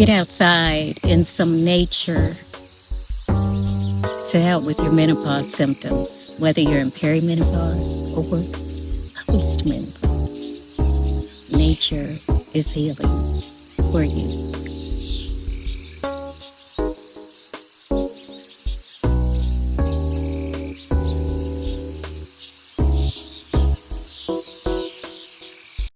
Get outside in some nature to help with your menopause symptoms, whether you're in perimenopause or postmenopause. Nature is healing for you.